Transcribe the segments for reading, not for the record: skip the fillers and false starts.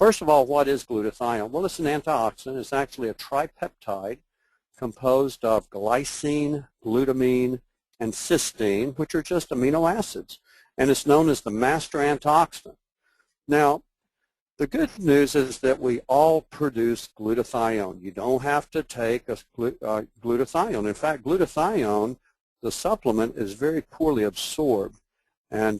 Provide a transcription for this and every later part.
First of all, what is glutathione? Well, it's an antioxidant. It's actually a tripeptide composed of glycine, glutamine, and cysteine, which are just amino acids. And it's known as the master antioxidant. Now, the good news is that we all produce glutathione. You don't have to take a glutathione. In fact, glutathione, the supplement, is very poorly absorbed. And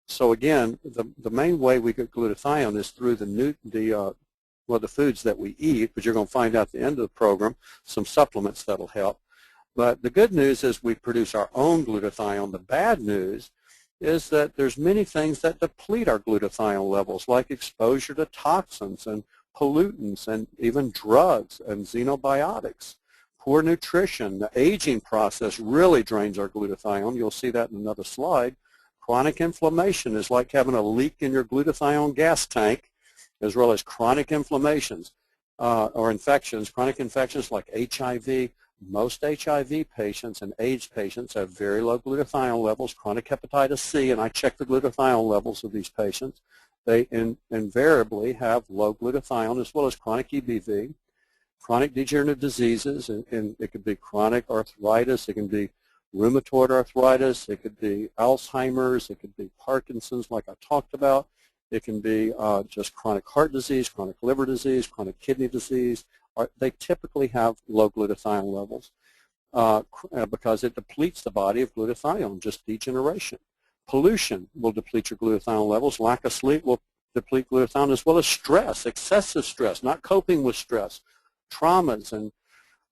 so again, the main way we get glutathione is through the foods that we eat, but you're going to find out at the end of the program some supplements that'll help. But the good news is we produce our own glutathione. The bad news is that there's many things that deplete our glutathione levels, like exposure to toxins and pollutants and even drugs and xenobiotics. Poor nutrition, the aging process really drains our glutathione. You'll see that in another slide. Chronic inflammation is like having a leak in your glutathione gas tank, as well as chronic inflammations or infections. Chronic infections like HIV. Most HIV patients and AIDS patients have very low glutathione levels, chronic hepatitis C, and I check the glutathione levels of these patients. They invariably have low glutathione, as well as chronic EBV, chronic degenerative diseases, and it could be chronic arthritis, it can be rheumatoid arthritis, it could be Alzheimer's, it could be Parkinson's like I talked about, it can be just chronic heart disease, chronic liver disease, chronic kidney disease. They typically have low glutathione levels because it depletes the body of glutathione, just degeneration. Pollution will deplete your glutathione levels. Lack of sleep will deplete glutathione, as well as stress, excessive stress, not coping with stress, traumas and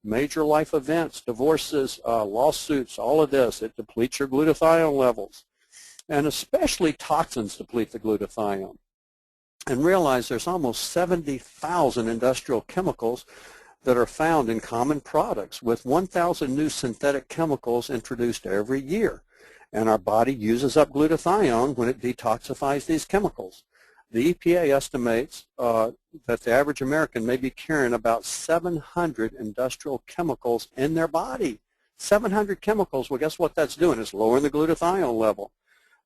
major life events, divorces, lawsuits, all of this. It depletes your glutathione levels. And especially toxins deplete the glutathione. And realize there's almost 70,000 industrial chemicals that are found in common products, with 1,000 new synthetic chemicals introduced every year. And our body uses up glutathione when it detoxifies these chemicals. The EPA estimates that the average American may be carrying about 700 industrial chemicals in their body. 700 chemicals. Well, guess what that's doing? It's lowering the glutathione level.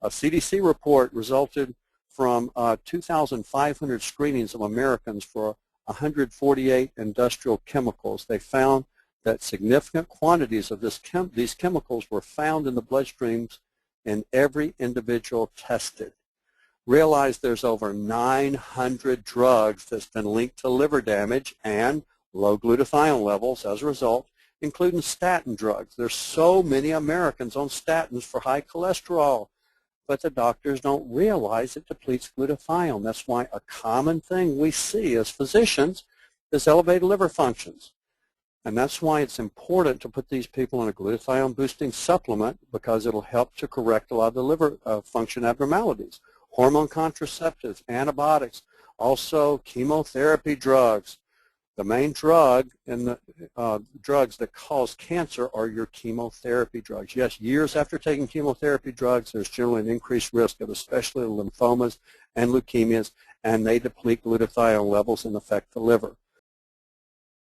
A CDC report resulted from 2,500 screenings of Americans for 148 industrial chemicals. They found that significant quantities of these chemicals were found in the bloodstreams in every individual tested. Realize there's over 900 drugs that's been linked to liver damage and low glutathione levels as a result, including statin drugs. There's so many Americans on statins for high cholesterol, but the doctors don't realize it depletes glutathione. That's why a common thing we see as physicians is elevated liver functions. And that's why it's important to put these people on a glutathione boosting supplement, because it'll help to correct a lot of the liver function abnormalities. Hormone contraceptives, antibiotics, also chemotherapy drugs. The main drug and the drugs that cause cancer are your chemotherapy drugs. Yes, years after taking chemotherapy drugs, there's generally an increased risk of especially lymphomas and leukemias, and they deplete glutathione levels and affect the liver.